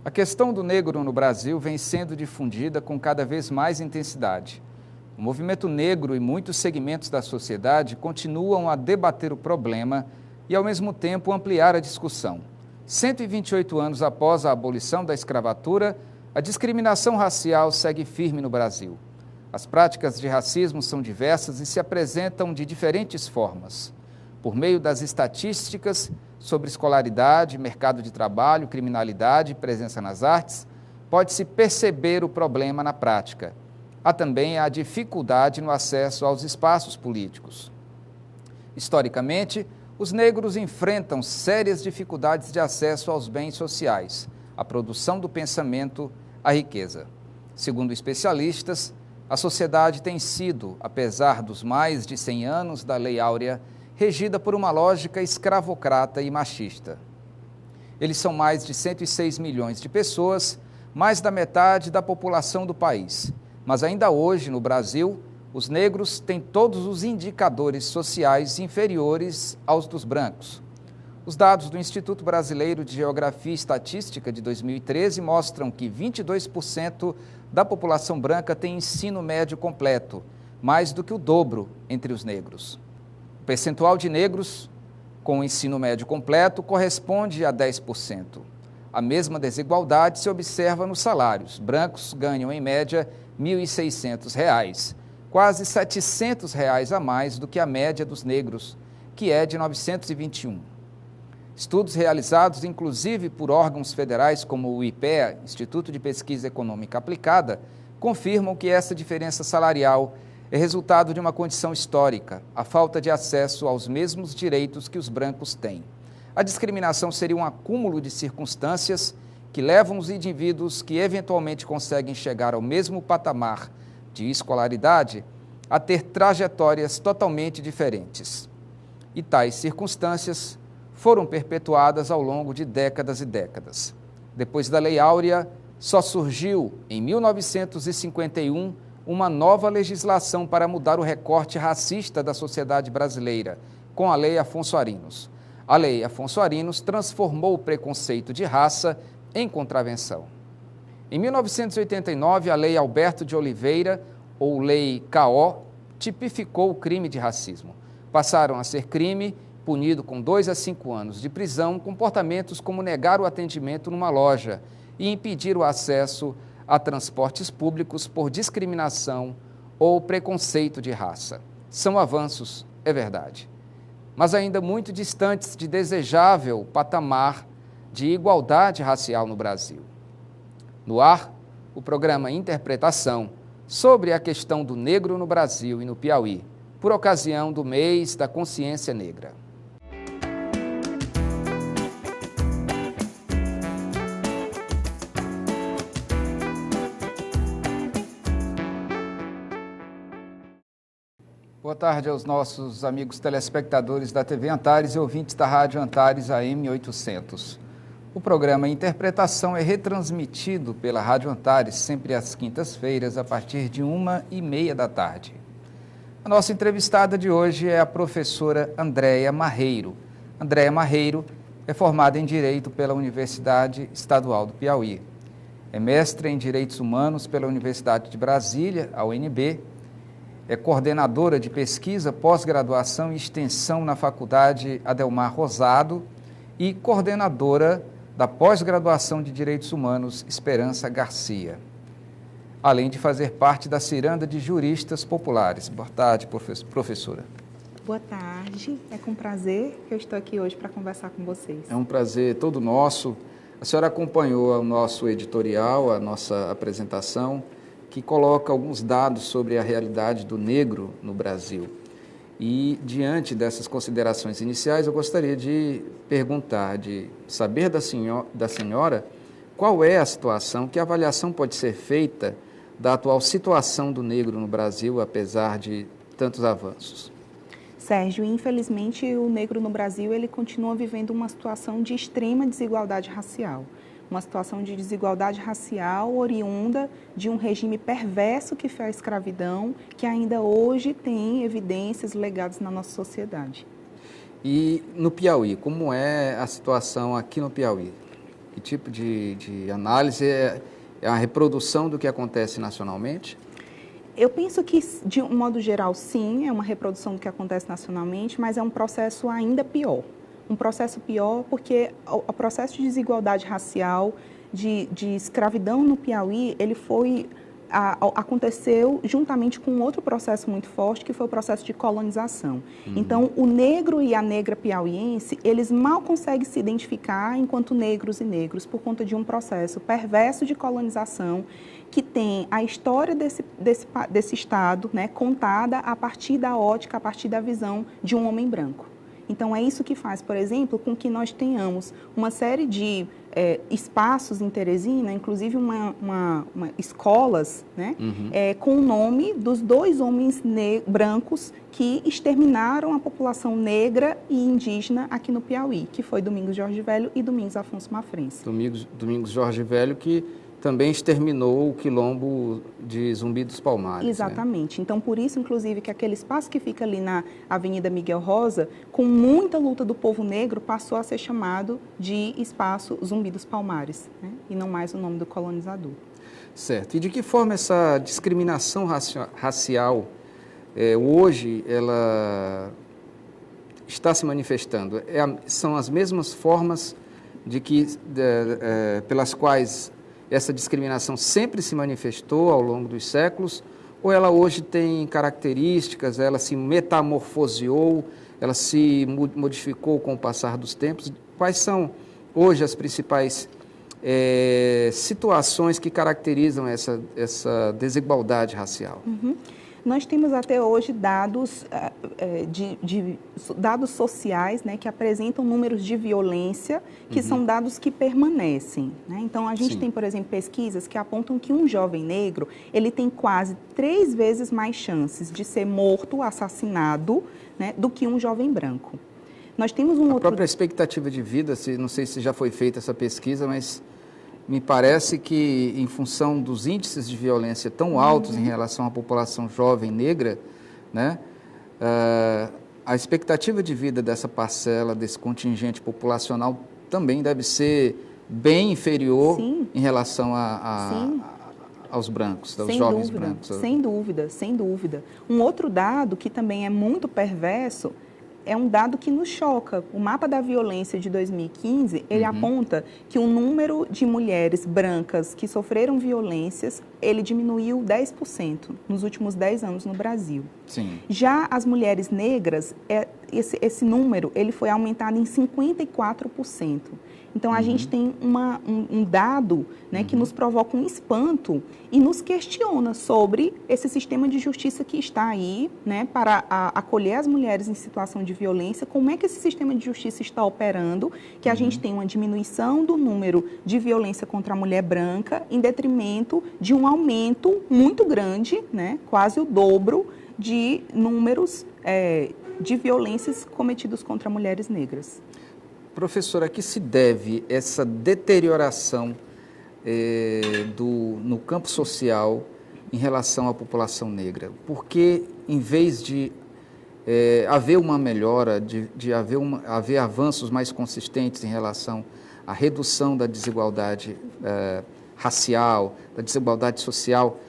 A questão do negro no Brasil vem sendo difundida com cada vez mais intensidade. O movimento negro e muitos segmentos da sociedade continuam a debater o problema e, ao mesmo tempo, ampliar a discussão. 128 anos após a abolição da escravatura, a discriminação racial segue firme no Brasil. As práticas de racismo são diversas e se apresentam de diferentes formas. Por meio das estatísticas sobre escolaridade, mercado de trabalho, criminalidade e presença nas artes, pode-se perceber o problema na prática. Há também a dificuldade no acesso aos espaços políticos. Historicamente, os negros enfrentam sérias dificuldades de acesso aos bens sociais, à produção do pensamento, à riqueza. Segundo especialistas, a sociedade tem sido, apesar dos mais de 100 anos da Lei Áurea, regida por uma lógica escravocrata e machista. Eles são mais de 106 milhões de pessoas, mais da metade da população do país. Mas ainda hoje, no Brasil, os negros têm todos os indicadores sociais inferiores aos dos brancos. Os dados do Instituto Brasileiro de Geografia e Estatística de 2013 mostram que 22% da população branca tem ensino médio completo, mais do que o dobro entre os negros. O percentual de negros com ensino médio completo corresponde a 10%. A mesma desigualdade se observa nos salários. Brancos ganham, em média, R$ 1.600, quase R$ 700 a mais do que a média dos negros, que é de 921. Estudos realizados, inclusive por órgãos federais como o IPEA, Instituto de Pesquisa Econômica Aplicada, confirmam que essa diferença salarial é resultado de uma condição histórica, a falta de acesso aos mesmos direitos que os brancos têm. A discriminação seria um acúmulo de circunstâncias que levam os indivíduos que eventualmente conseguem chegar ao mesmo patamar de escolaridade a ter trajetórias totalmente diferentes. E tais circunstâncias foram perpetuadas ao longo de décadas e décadas. Depois da Lei Áurea, só surgiu, em 1951, uma nova legislação para mudar o recorte racista da sociedade brasileira, com a Lei Afonso Arinos. A Lei Afonso Arinos transformou o preconceito de raça em contravenção. Em 1989, a Lei Alberto de Oliveira, ou Lei CAO, tipificou o crime de racismo. Passaram a ser crime, punido com 2 a 5 anos de prisão, comportamentos como negar o atendimento numa loja e impedir o acesso a transportes públicos por discriminação ou preconceito de raça. São avanços, é verdade, mas ainda muito distantes de desejável patamar de igualdade racial no Brasil. No ar, o programa Interpretação sobre a questão do negro no Brasil e no Piauí, por ocasião do Mês da Consciência Negra. Boa tarde aos nossos amigos telespectadores da TV Antares e ouvintes da Rádio Antares AM 800. O programa Interpretação é retransmitido pela Rádio Antares sempre às quintas-feiras, a partir de 1h30 da tarde. A nossa entrevistada de hoje é a professora Andréia Marreiro. Andréia Marreiro é formada em Direito pela Universidade Estadual do Piauí. É mestre em Direitos Humanos pela Universidade de Brasília, a UNB. É coordenadora de pesquisa, pós-graduação e extensão na Faculdade Adelmar Rosado e coordenadora da pós-graduação de Direitos Humanos Esperança Garcia, além de fazer parte da Ciranda de Juristas Populares. Boa tarde, professora. Boa tarde, é com prazer que eu estou aqui hoje para conversar com vocês. É um prazer todo nosso. A senhora acompanhou o nosso editorial, a nossa apresentação, que coloca alguns dados sobre a realidade do negro no Brasil. E, diante dessas considerações iniciais, eu gostaria de perguntar, de saber da senhora qual é a situação, que avaliação pode ser feita da atual situação do negro no Brasil, apesar de tantos avanços. Sérgio, infelizmente o negro no Brasil ele continua vivendo uma situação de extrema desigualdade racial. Uma situação de desigualdade racial oriunda de um regime perverso que foi a escravidão, que ainda hoje tem evidências legadas na nossa sociedade. E no Piauí, como é a situação aqui no Piauí? Que tipo de análise é a reprodução do que acontece nacionalmente? Eu penso que, de um modo geral, sim, é uma reprodução do que acontece nacionalmente, mas é um processo ainda pior. Um processo pior porque o processo de desigualdade racial, de escravidão no Piauí, ele aconteceu juntamente com outro processo muito forte, que foi o processo de colonização. Então, o negro e a negra piauiense, eles mal conseguem se identificar enquanto negros e negros por conta de um processo perverso de colonização que tem a história desse Estado, né, contada a partir da ótica, a partir da visão de um homem branco. Então, é isso que faz, por exemplo, com que nós tenhamos uma série de espaços em Teresina, inclusive escolas, né, com o nome dos dois homens brancos que exterminaram a população negra e indígena aqui no Piauí, que foi Domingos Jorge Velho e Domingos Afonso Mafrense. Domingos Jorge Velho, que também exterminou o quilombo de Zumbi dos Palmares. Exatamente. Né? Então, por isso, inclusive, que aquele espaço que fica ali na Avenida Miguel Rosa, com muita luta do povo negro, passou a ser chamado de Espaço Zumbi dos Palmares, né? E não mais o nome do colonizador. Certo. E de que forma essa discriminação racial, hoje, ela está se manifestando? São as mesmas formas pelas quais essa discriminação sempre se manifestou ao longo dos séculos, ou ela hoje tem características, ela se metamorfoseou, ela se modificou com o passar dos tempos? Quais são hoje as principais situações que caracterizam essa desigualdade racial? Nós temos até hoje dados, dados sociais, né, que apresentam números de violência, que são dados que permanecem. Né? Então, a gente tem, por exemplo, pesquisas que apontam que um jovem negro, ele tem quase 3 vezes mais chances de ser morto, assassinado, né, do que um jovem branco. Nós temos a própria expectativa de vida, não sei se já foi feita essa pesquisa, mas me parece que, em função dos índices de violência tão altos em relação à população jovem negra, né, a expectativa de vida dessa parcela, desse contingente populacional, também deve ser bem inferior em relação aos brancos, aos jovens brancos. Sem dúvida, sem dúvida. Um outro dado que também é muito perverso é um dado que nos choca. O mapa da violência de 2015, ele aponta que o número de mulheres brancas que sofreram violências, ele diminuiu 10% nos últimos 10 anos no Brasil. Sim. Já as mulheres negras, esse número, ele foi aumentado em 54%. Então, a gente tem um dado, né, que nos provoca um espanto e nos questiona sobre esse sistema de justiça que está aí, né, para acolher as mulheres em situação de violência. Como é que esse sistema de justiça está operando, que a gente tem uma diminuição do número de violência contra a mulher branca em detrimento de um aumento muito grande, né, quase o dobro de números de violências cometidos contra mulheres negras. Professora, a que se deve essa deterioração no campo social em relação à população negra? Porque, em vez de haver uma melhora, de haver avanços mais consistentes em relação à redução da desigualdade racial, da desigualdade social,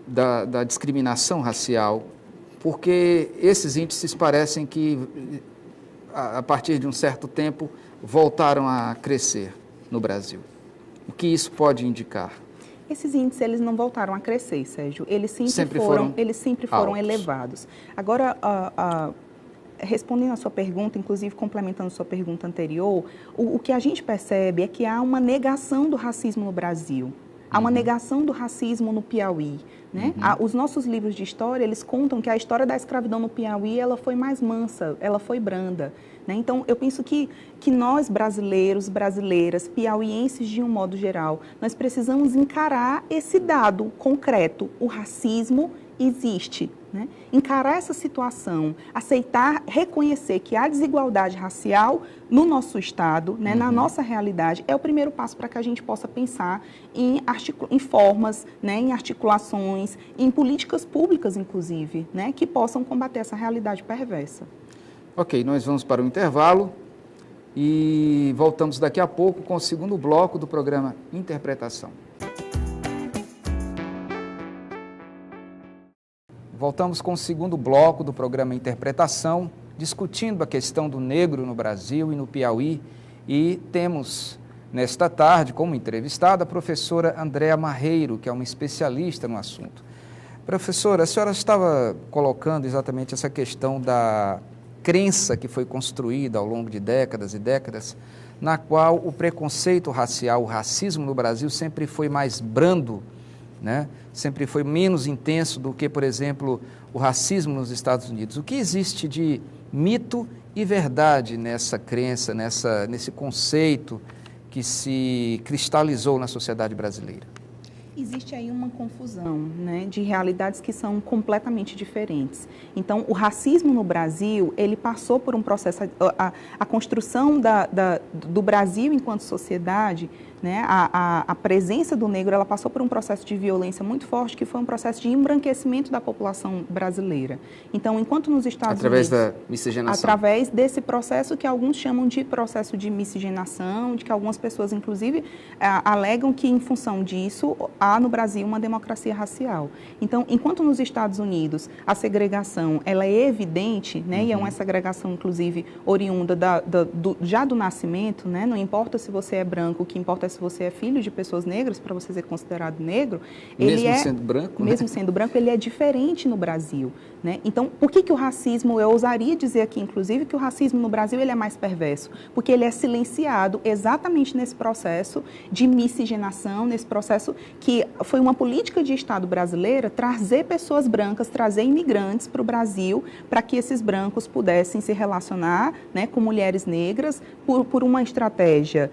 da discriminação racial, porque esses índices parecem que, a partir de um certo tempo, voltaram a crescer no Brasil. O que isso pode indicar? Esses índices, eles não voltaram a crescer, Sérgio. Eles sempre foram elevados. Agora, respondendo à sua pergunta, inclusive complementando a sua pergunta anterior, o que a gente percebe é que há uma negação do racismo no Brasil. Há uma negação do racismo no Piauí. Né? Os nossos livros de história, eles contam que a história da escravidão no Piauí, ela foi mais mansa, ela foi branda. Né? Então, eu penso que nós, brasileiros, brasileiras, piauienses de um modo geral, nós precisamos encarar esse dado concreto. O racismo existe. Né? Encarar essa situação, aceitar, reconhecer que há desigualdade racial no nosso Estado, né, na nossa realidade, é o primeiro passo para que a gente possa pensar em formas, né, em articulações, em políticas públicas, inclusive, né, que possam combater essa realidade perversa. Ok, nós vamos para o intervalo. e voltamos daqui a pouco com o segundo bloco do programa Interpretação. Voltamos com o segundo bloco do programa Interpretação, discutindo a questão do negro no Brasil e no Piauí, e temos nesta tarde como entrevistada a professora Andréa Marreiro, que é uma especialista no assunto. Professora, a senhora estava colocando exatamente essa questão da crença que foi construída ao longo de décadas e décadas, na qual o preconceito racial, o racismo no Brasil sempre foi mais brando, né? Sempre foi menos intenso do que, por exemplo, o racismo nos Estados Unidos. O que existe de mito e verdade nessa crença, nesse conceito que se cristalizou na sociedade brasileira? Existe aí uma confusão, né, de realidades que são completamente diferentes. Então, o racismo no Brasil, ele passou por um processo, a construção do Brasil enquanto sociedade, né, a presença do negro, ela passou por um processo de violência muito forte, que foi um processo de embranquecimento da população brasileira. Então, enquanto nos Estados Unidos... Através da miscigenação. Através desse processo que alguns chamam de processo de miscigenação, de que algumas pessoas, inclusive, alegam que, em função disso, há no Brasil uma democracia racial. Então, enquanto nos Estados Unidos a segregação ela é evidente, né, e é uma segregação, inclusive, oriunda já do nascimento, né, não importa se você é branco, o que importa é se você é filho de pessoas negras, para você ser considerado negro, mesmo sendo branco, ele é diferente no Brasil, né? Então, por que o racismo, eu ousaria dizer aqui, inclusive, que o racismo no Brasil ele é mais perverso? Porque ele é silenciado exatamente nesse processo de miscigenação, nesse processo que foi uma política de Estado brasileira trazer pessoas brancas, trazer imigrantes para o Brasil, para que esses brancos pudessem se relacionar, né, com mulheres negras por uma estratégia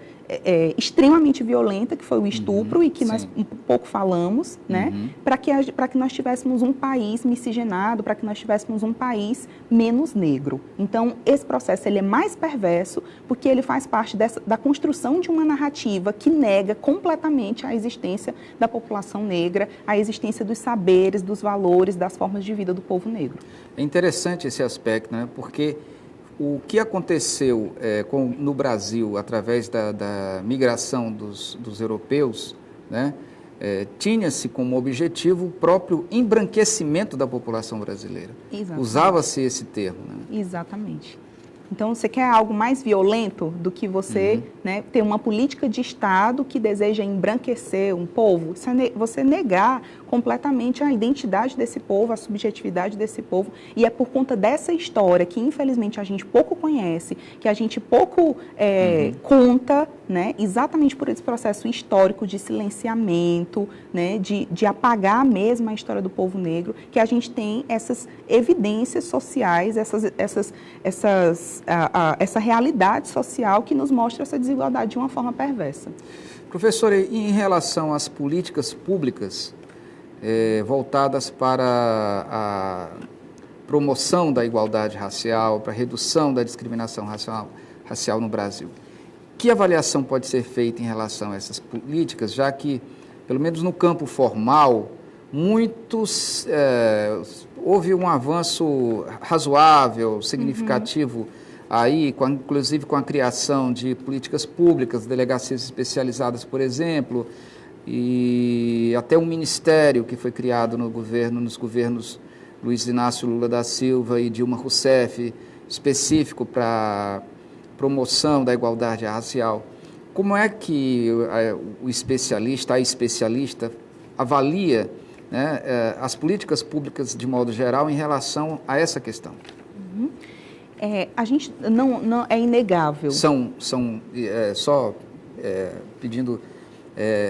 extremamente violenta, que foi o estupro, e que nós um pouco falamos, né, para que nós tivéssemos um país miscigenado, para que nós tivéssemos um país menos negro. Então, esse processo ele é mais perverso porque ele faz parte da construção de uma narrativa que nega completamente a existência da população negra, a existência dos saberes, dos valores, das formas de vida do povo negro. É interessante esse aspecto, né, porque o que aconteceu no Brasil através da migração dos europeus, né, tinha-se como objetivo o próprio embranquecimento da população brasileira. Usava-se esse termo, né? Exatamente. Então, você quer algo mais violento do que você né, ter uma política de Estado que deseja embranquecer um povo? Você negar completamente a identidade desse povo, a subjetividade desse povo. E é por conta dessa história que, infelizmente, a gente pouco conhece, que a gente pouco conta, né, exatamente por esse processo histórico de silenciamento, né, de apagar mesmo a história do povo negro, que a gente tem essas evidências sociais, essa realidade social que nos mostra essa desigualdade de uma forma perversa. Professora, em relação às políticas públicas voltadas para a promoção da igualdade racial, para a redução da discriminação racial no Brasil, que avaliação pode ser feita em relação a essas políticas, já que, pelo menos no campo formal, houve um avanço razoável, significativo, aí, inclusive com a criação de políticas públicas, delegacias especializadas, por exemplo, e até um ministério que foi criado nos governos Luiz Inácio Lula da Silva e Dilma Rousseff, específico para promoção da igualdade racial. Como é que a especialista avalia, né, as políticas públicas de modo geral em relação a essa questão? A gente não é inegável. Só pedindo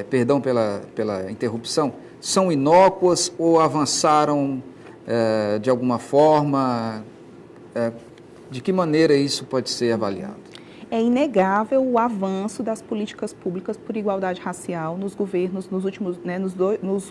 perdão pela interrupção, são inócuas ou avançaram de alguma forma? De que maneira isso pode ser avaliado? É inegável o avanço das políticas públicas por igualdade racial nos governos, nos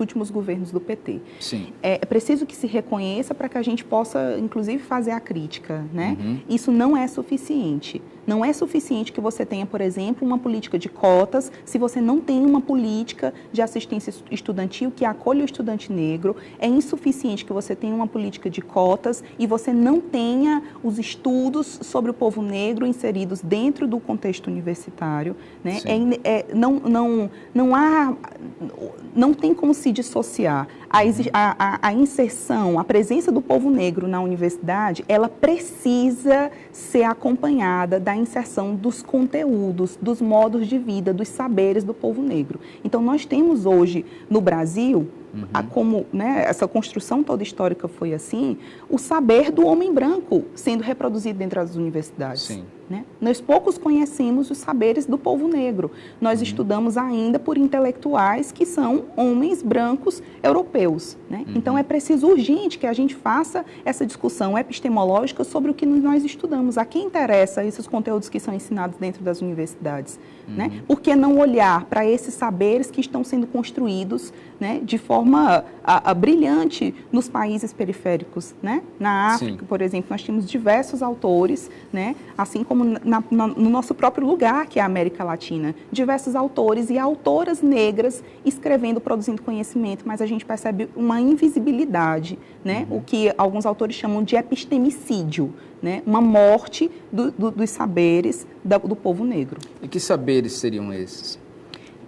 últimos governos do PT. Sim. É preciso que se reconheça para que a gente possa, inclusive, fazer a crítica, né? Isso não é suficiente. Não é suficiente que você tenha, por exemplo, uma política de cotas, se você não tem uma política de assistência estudantil que acolha o estudante negro. É insuficiente que você tenha uma política de cotas e você não tenha os estudos sobre o povo negro inseridos dentro do contexto universitário, né? Não tem como se dissociar. A inserção, a presença do povo negro na universidade, ela precisa ser acompanhada da inserção dos conteúdos, dos modos de vida, dos saberes do povo negro. Então, nós temos hoje no Brasil, como, né, essa construção toda histórica foi assim, o saber do homem branco sendo reproduzido dentro das universidades. Sim. Né? Nós poucos conhecemos os saberes do povo negro. Nós estudamos ainda por intelectuais que são homens brancos europeus. Né? Então, é preciso urgente que a gente faça essa discussão epistemológica sobre o que nós estudamos. A quem interessa esses conteúdos que são ensinados dentro das universidades? Né? Por que não olhar para esses saberes que estão sendo construídos, né, de forma brilhante nos países periféricos? Né? Na África, por exemplo, nós temos diversos autores, né, assim como no nosso próprio lugar, que é a América Latina, diversos autores e autoras negras escrevendo, produzindo conhecimento, mas a gente percebe uma invisibilidade, né? O que alguns autores chamam de epistemicídio, né? Uma morte dos saberes do povo negro. E que saberes seriam esses?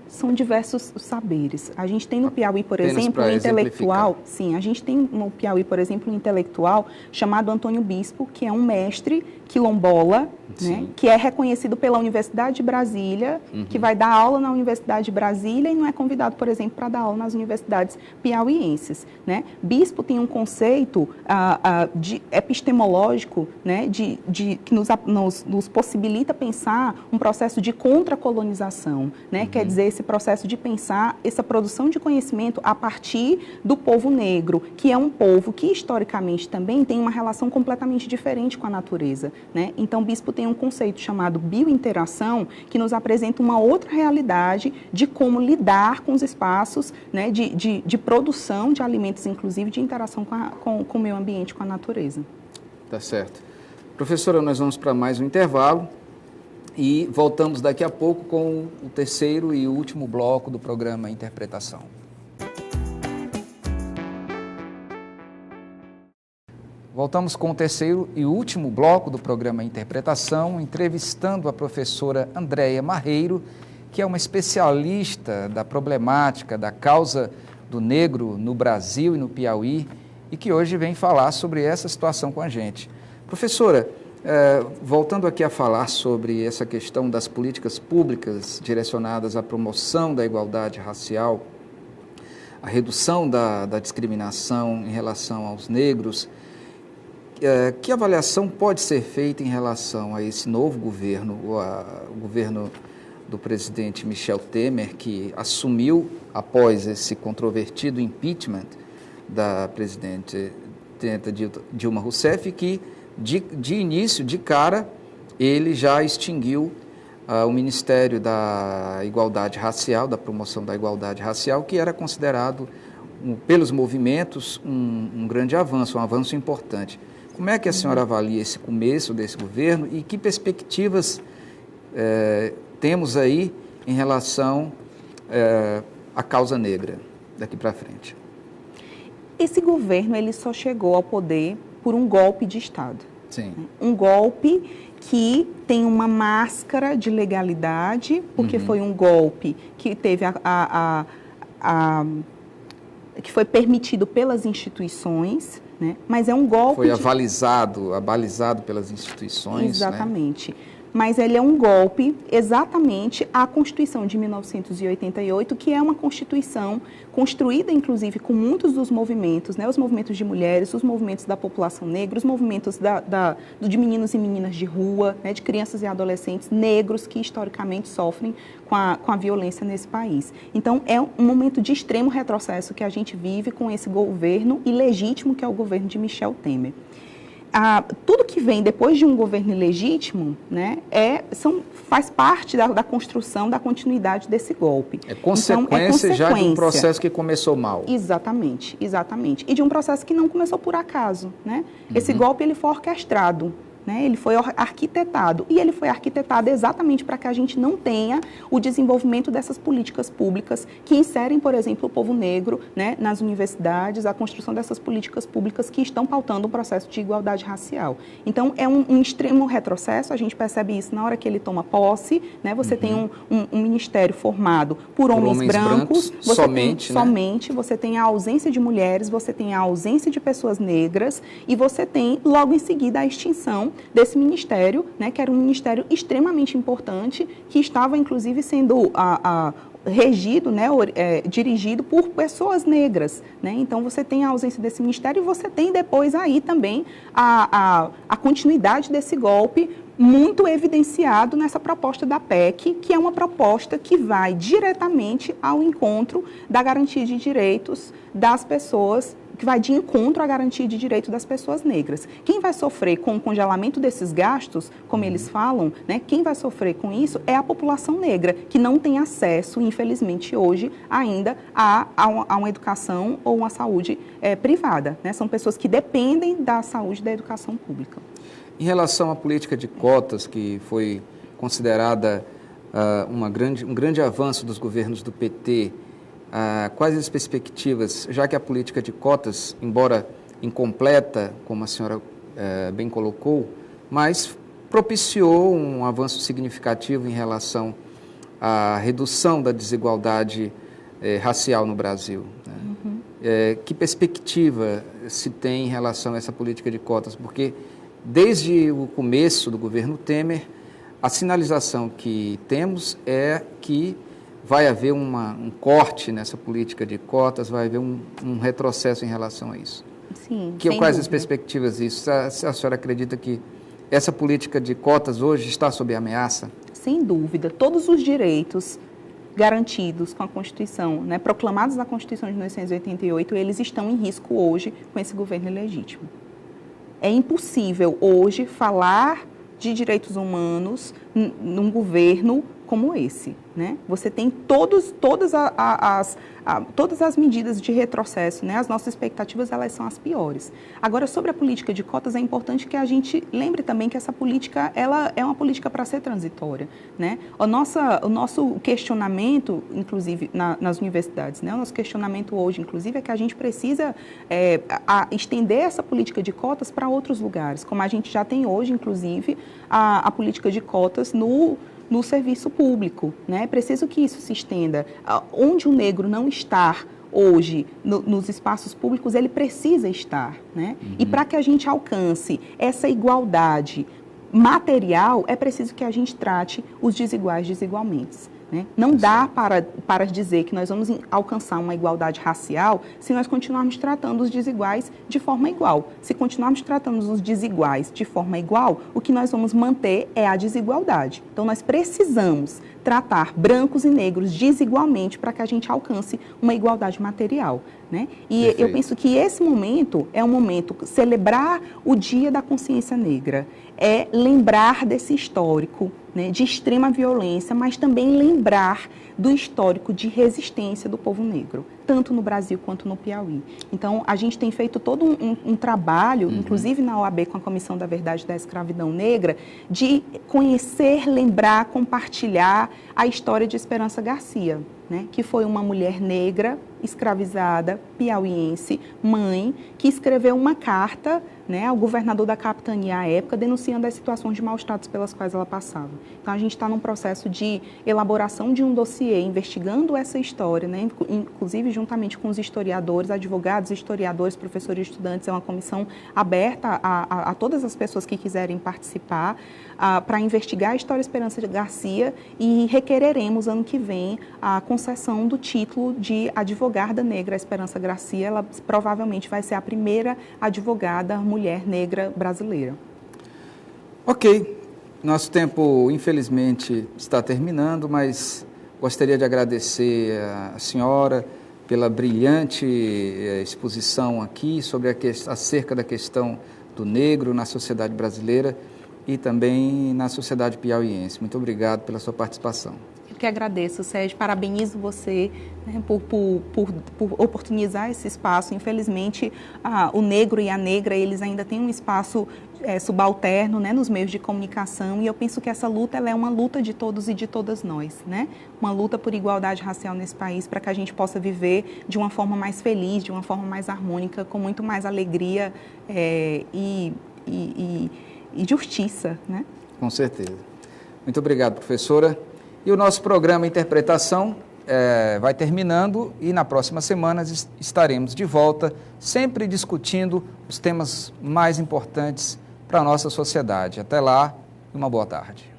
São diversos saberes. A gente tem no Piauí, por Apenas exemplo, um intelectual. exemplificar. Sim, a gente tem no Piauí, por exemplo, um intelectual chamado Antônio Bispo, que é um mestre quilombola, né, que é reconhecido pela Universidade de Brasília, que vai dar aula na Universidade de Brasília e não é convidado, por exemplo, para dar aula nas universidades piauienses. Né? Bispo tem um conceito epistemológico, né, que nos possibilita pensar um processo de contracolonização, né? Quer dizer, esse processo de pensar essa produção de conhecimento a partir do povo negro, que é um povo que historicamente também tem uma relação completamente diferente com a natureza. Né? Então, Bispo tem um conceito chamado biointeração, que nos apresenta uma outra realidade de como lidar com os espaços, né, de produção de alimentos, inclusive de interação com o meio ambiente, com a natureza. Tá certo. Professora, nós vamos para mais um intervalo e voltamos daqui a pouco com o terceiro e último bloco do programa Interpretação. Voltamos com o terceiro e último bloco do programa Interpretação, entrevistando a professora Andréia Marreiro, que é uma especialista da problemática da causa do negro no Brasil e no Piauí, e que hoje vem falar sobre essa situação com a gente. Professora, voltando aqui a falar sobre essa questão das políticas públicas direcionadas à promoção da igualdade racial, a redução da discriminação em relação aos negros, que avaliação pode ser feita em relação a esse novo governo, o governo do presidente Michel Temer, que assumiu após esse controvertido impeachment da presidente Dilma Rousseff, que de início, de cara, ele já extinguiu o Ministério da Igualdade Racial, da promoção da igualdade racial, que era considerado, pelos movimentos, um grande avanço, um avanço importante. Como é que a senhora avalia esse começo desse governo e que perspectivas temos aí em relação à causa negra daqui para frente? Esse governo ele só chegou ao poder por um golpe de Estado. Sim. Um golpe que tem uma máscara de legalidade, porque foi um golpe que teve que foi permitido pelas instituições, né? Mas é um golpe... Foi abalizado pelas instituições. Exatamente. Né? Mas ele é um golpe exatamente à Constituição de 1988, que é uma Constituição construída, inclusive, com muitos dos movimentos, né? Os movimentos de mulheres, os movimentos da população negra, os movimentos de meninos e meninas de rua, né? De crianças e adolescentes negros que, historicamente, sofrem com a violência nesse país. Então, é um momento de extremo retrocesso que a gente vive com esse governo ilegítimo, que é o governo de Michel Temer. Tudo que vem depois de um governo ilegítimo, né, faz parte da construção, da continuidade desse golpe. É consequência já de um processo que começou mal. Exatamente, exatamente. E de um processo que não começou por acaso. Né? Esse golpe ele foi orquestrado, né? Ele foi arquitetado, e ele foi arquitetado exatamente para que a gente não tenha o desenvolvimento dessas políticas públicas que inserem, por exemplo, o povo negro, né, nas universidades, a construção dessas políticas públicas que estão pautando o processo de igualdade racial. Então, é um extremo retrocesso, a gente percebe isso na hora que ele toma posse, né? Você tem um ministério formado por homens brancos, você somente, tem, somente, você tem a ausência de mulheres, você tem a ausência de pessoas negras e você tem, logo em seguida, a extinção desse ministério, né, que era um ministério extremamente importante, que estava, inclusive, sendo regido, né, dirigido por pessoas negras, né? Então você tem a ausência desse ministério e você tem depois aí também a continuidade desse golpe muito evidenciado nessa proposta da PEC, que é uma proposta que vai diretamente ao encontro da garantia de direitos das pessoas, que vai de encontro à garantia de direitos das pessoas negras. Quem vai sofrer com o congelamento desses gastos, como eles falam, né, quem vai sofrer com isso é a população negra, que não tem acesso, infelizmente, hoje, ainda a uma educação ou uma saúde privada, né? São pessoas que dependem da saúde e da educação pública. Em relação à política de cotas, que foi considerada um grande avanço dos governos do PT, quais as perspectivas, já que a política de cotas, embora incompleta, como a senhora bem colocou, mas propiciou um avanço significativo em relação à redução da desigualdade racial no Brasil, né? Que perspectiva se tem em relação a essa política de cotas? Porque desde o começo do governo Temer, a sinalização que temos é que vai haver um corte nessa política de cotas, vai haver um retrocesso em relação a isso. Sim, Quais as perspectivas disso? A senhora acredita que essa política de cotas hoje está sob ameaça? Sem dúvida. Todos os direitos garantidos com a Constituição, né, proclamados na Constituição de 1988, eles estão em risco hoje com esse governo ilegítimo. É impossível hoje falar de direitos humanos num governo como esse, né? Você tem todas as medidas de retrocesso, né? As nossas expectativas, elas são as piores. Agora, sobre a política de cotas, é importante que a gente lembre também que essa política, ela é uma política para ser transitória, né? O nosso questionamento, inclusive, nas universidades, né? O nosso questionamento hoje, inclusive, é que a gente precisa estender essa política de cotas para outros lugares, como a gente já tem hoje, inclusive, a política de cotas no serviço público, né? É preciso que isso se estenda. Onde o negro não está hoje nos espaços públicos, ele precisa estar, né? E para que a gente alcance essa igualdade material, é preciso que a gente trate os desiguais desigualmente, né? Não dá para dizer que nós vamos alcançar uma igualdade racial se nós continuarmos tratando os desiguais de forma igual. Se continuarmos tratando os desiguais de forma igual, o que nós vamos manter é a desigualdade. Então, nós precisamos tratar brancos e negros desigualmente para que a gente alcance uma igualdade material, né? E eu penso que esse momento é um momento, celebrar o Dia da Consciência Negra, é lembrar desse histórico, né, de extrema violência, mas também lembrar do histórico de resistência do povo negro, tanto no Brasil quanto no Piauí. Então, a gente tem feito todo um trabalho, inclusive na OAB, com a Comissão da Verdade da Escravidão Negra, de conhecer, lembrar, compartilhar a história de Esperança Garcia, né, que foi uma mulher negra, escravizada, piauiense, mãe, que escreveu uma carta, né, ao governador da capitania à época, denunciando as situações de maus-tratos pelas quais ela passava. Então, a gente está num processo de elaboração de um dossiê, investigando essa história, né, inclusive juntamente com os historiadores, advogados, historiadores, professores e estudantes. É uma comissão aberta a todas as pessoas que quiserem participar, para investigar a história Esperança Garcia, e requereremos, ano que vem, a concessão do título de advogada negra Esperança Garcia. Ela provavelmente vai ser a primeira advogada mulher negra brasileira. Ok, nosso tempo, infelizmente, está terminando, mas gostaria de agradecer a senhora pela brilhante exposição aqui sobre acerca da questão do negro na sociedade brasileira e também na sociedade piauiense. Muito obrigado pela sua participação. que agradeço, Sérgio, parabenizo você, né, por oportunizar esse espaço. Infelizmente, o negro e a negra, eles ainda têm um espaço subalterno, né, nos meios de comunicação, e eu penso que essa luta ela é uma luta de todos e de todas nós, né? Uma luta por igualdade racial nesse país, para que a gente possa viver de uma forma mais feliz, de uma forma mais harmônica, com muito mais alegria e justiça, né? Com certeza. Muito obrigado, professora. E o nosso programa Interpretação vai terminando e na próxima semana estaremos de volta, sempre discutindo os temas mais importantes para a nossa sociedade. Até lá, uma boa tarde.